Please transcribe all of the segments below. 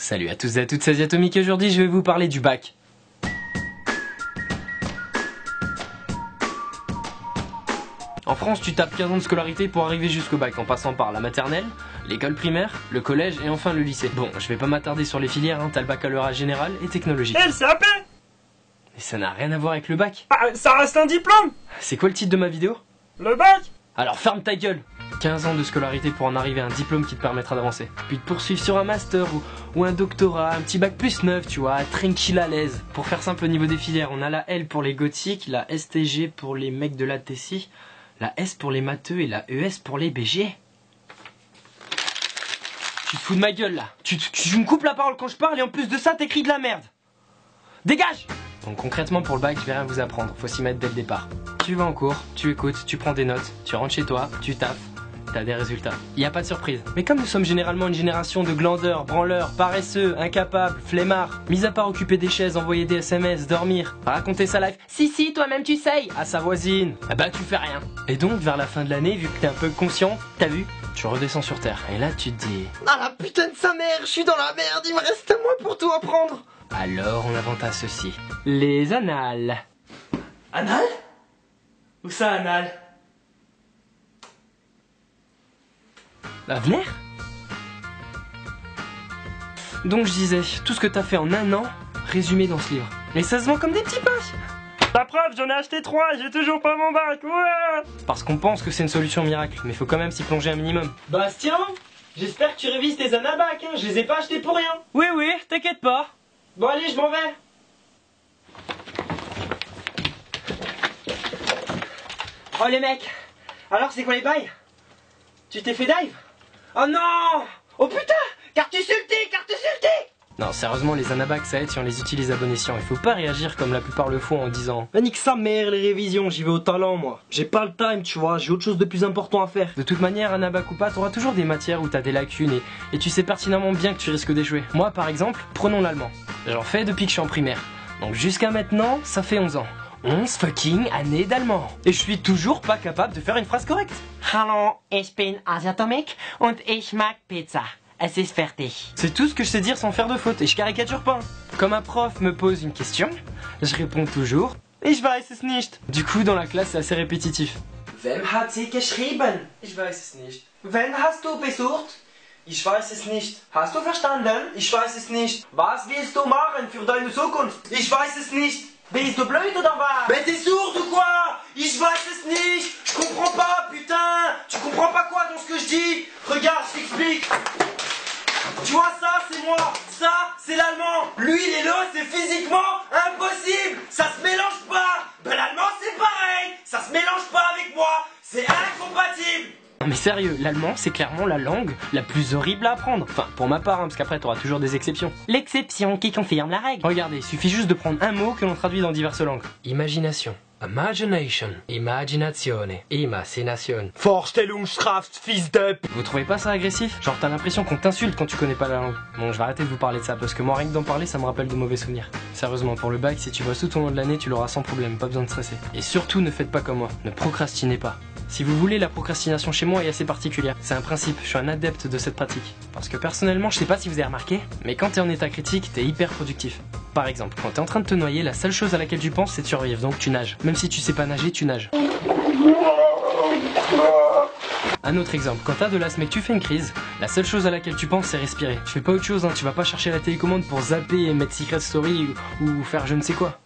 Salut à tous et à toutes, c'est Atomique et aujourd'hui je vais vous parler du bac. En France, tu tapes 15 ans de scolarité pour arriver jusqu'au bac, en passant par la maternelle, l'école primaire, le collège et enfin le lycée. Bon, je vais pas m'attarder sur les filières, t'as le baccalauréat général et technologique. Et le CAP? Mais ça n'a rien à voir avec le bac. Ah, ça reste un diplôme. C'est quoi le titre de ma vidéo? Le bac? Alors ferme ta gueule. 15 ans de scolarité pour en arriver à un diplôme qui te permettra d'avancer. Puis de poursuivre sur un master ou un doctorat, un petit bac plus 9, tu vois, tranquille à l'aise. Pour faire simple au niveau des filières, on a la L pour les gothiques, la STG pour les mecs de la Tessie, la S pour les matheux et la ES pour les BG. Tu te fous de ma gueule là. Tu me coupes la parole quand je parle et en plus de ça t'écris de la merde. Dégage! Donc concrètement pour le bac, je vais rien vous apprendre, faut s'y mettre dès le départ. Tu vas en cours, tu écoutes, tu prends des notes, tu rentres chez toi, tu taffes, t'as des résultats. Y a pas de surprise. Mais comme nous sommes généralement une génération de glandeurs, branleurs, paresseux, incapables, flemmards, mis à part occuper des chaises, envoyer des SMS, dormir, raconter sa life, si toi-même tu sais, à sa voisine, ah bah tu fais rien. Et donc vers la fin de l'année, vu que t'es un peu conscient, t'as vu, tu redescends sur terre. Et là tu te dis, ah la putain de sa mère, je suis dans la merde, il me reste un mois pour tout apprendre. Alors on inventa ceci. Les annales. Anal? Où ça, anal? L'avenir? Donc je disais, tout ce que t'as fait en un an, résumé dans ce livre. Et ça se vend comme des petits pains. La preuve, j'en ai acheté 3 et j'ai toujours pas mon bac, ouais. Parce qu'on pense que c'est une solution miracle, mais faut quand même s'y plonger un minimum. Bastien, j'espère que tu révises tes anabacs, hein. Je les ai pas achetés pour rien. Oui, t'inquiète pas. Bon allez, je m'en vais. Oh les mecs, alors c'est quoi les bails? Tu t'es fait dive? Oh non! Oh putain! Carte sultée! Non, sérieusement, les anabacs ça aide si on les utilise à bon escient. Il faut pas réagir comme la plupart le font en disant Ah, nique sa mère les révisions, j'y vais au talent moi. J'ai pas le time, tu vois, j'ai autre chose de plus important à faire. de toute manière, anabac ou pas, t'auras toujours des matières où t'as des lacunes et tu sais pertinemment bien que tu risques d'échouer. Moi, par exemple, prenons l'allemand. J'en fais depuis que je suis en primaire. Donc jusqu'à maintenant, ça fait 11 ans. 11 fucking années d'allemand. Et je suis toujours pas capable de faire une phrase correcte. Hallo, ich bin Asiatomic und ich mag Pizza. Es ist fertig. C'est tout ce que je sais dire sans faire de faute et je caricature pas. Comme un prof me pose une question, je réponds toujours Ich weiß es nicht. Du coup, dans la classe, c'est assez répétitif. Wem hat sie geschrieben? Ich weiß es nicht. Wen hast du besucht? Ich weiß es nicht. Hast du verstanden? Ich weiß es nicht. Was willst du machen für deine Zukunft? Ich weiß es nicht. Bist du blöd oder was? Mais t'es sourd ou quoi? Ich weiß es nicht. Je comprends pas, putain. Tu comprends pas quoi dans ce que je dis? Regarde, je t'explique. Tu vois, ça c'est moi, ça c'est l'allemand. Lui il est là, c'est physiquement impossible. Ça se mélange pas. Ben l'allemand c'est pareil. Ça se mélange pas avec moi. C'est incompatible. Non mais sérieux, l'allemand c'est clairement la langue la plus horrible à apprendre. Enfin, pour ma part, hein, parce qu'après t'auras toujours des exceptions. L'exception qui confirme la règle. Regardez, il suffit juste de prendre un mot que l'on traduit dans diverses langues. Imagination. Imagination. Imaginazione. Imagination. Vorstellungskraft, fils de... Vous trouvez pas ça agressif? Genre t'as l'impression qu'on t'insulte quand tu connais pas la langue. Bon, je vais arrêter de vous parler de ça parce que moi rien que d'en parler ça me rappelle de mauvais souvenirs. Sérieusement, pour le bac, si tu bosses tout au long de l'année, tu l'auras sans problème, pas besoin de stresser. Et surtout, ne faites pas comme moi, ne procrastinez pas. Si vous voulez, la procrastination chez moi est assez particulière. C'est un principe, je suis un adepte de cette pratique. Parce que personnellement, je sais pas si vous avez remarqué, mais quand t'es en état critique, t'es hyper productif. Par exemple, quand t'es en train de te noyer, la seule chose à laquelle tu penses, c'est de survivre, donc tu nages. Même si tu sais pas nager, tu nages. Un autre exemple, quand t'as de l'asthme et que tu fais une crise, la seule chose à laquelle tu penses c'est respirer. Tu fais pas autre chose, hein, tu vas pas chercher la télécommande pour zapper et mettre Secret Story ou faire je ne sais quoi.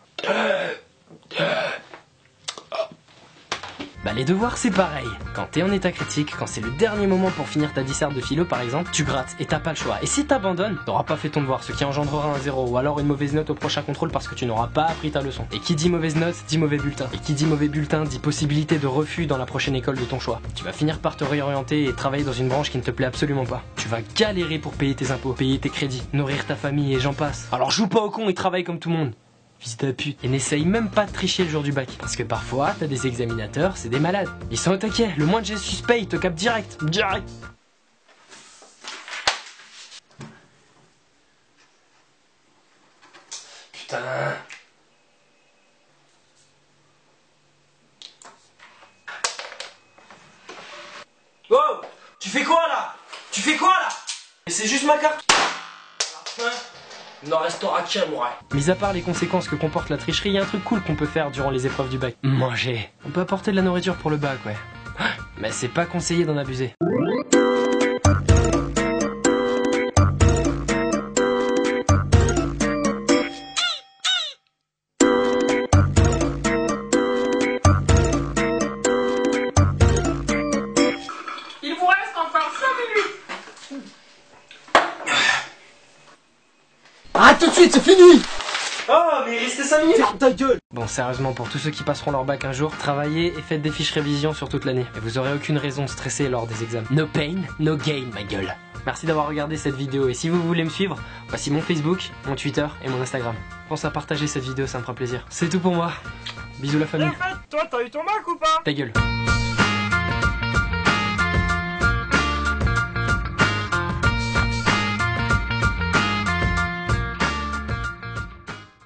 Bah les devoirs c'est pareil. Quand t'es en état critique, quand c'est le dernier moment pour finir ta disserte de philo par exemple, tu grattes et t'as pas le choix. Et si t'abandonnes, t'auras pas fait ton devoir, ce qui engendrera un 0 ou alors une mauvaise note au prochain contrôle parce que tu n'auras pas appris ta leçon. Et qui dit mauvaise note, dit mauvais bulletin. Et qui dit mauvais bulletin, dit possibilité de refus dans la prochaine école de ton choix. Tu vas finir par te réorienter et travailler dans une branche qui ne te plaît absolument pas. Tu vas galérer pour payer tes impôts, payer tes crédits, nourrir ta famille et j'en passe. Alors joue pas au con et travaille comme tout le monde. Fils de pute. Et n'essaye même pas de tricher le jour du bac. Parce que parfois, t'as des examinateurs, c'est des malades. Ils sont au taquet, le moins de gestes suspect, ils te capent direct. Direct. Putain. Oh, tu fais quoi là? Tu fais quoi là? Mais c'est juste ma carte. Il n'en restera qu'un, moi. Mis à part les conséquences que comporte la tricherie, il y a un truc cool qu'on peut faire durant les épreuves du bac. Manger. On peut apporter de la nourriture pour le bac, ouais. Mais c'est pas conseillé d'en abuser. Il vous reste encore 5 minutes. Arrête tout de suite, c'est fini. Oh, mais il restait 5 minutes. Ferme ta gueule. Bon, sérieusement, pour tous ceux qui passeront leur bac un jour, travaillez et faites des fiches révision sur toute l'année. Et vous aurez aucune raison de stresser lors des examens. No pain, no gain, ma gueule. Merci d'avoir regardé cette vidéo et si vous voulez me suivre, voici mon Facebook, mon Twitter et mon Instagram. Pense à partager cette vidéo, ça me fera plaisir. C'est tout pour moi. Bisous la famille. Toi, t'as eu ton bac ou pas? Ta gueule.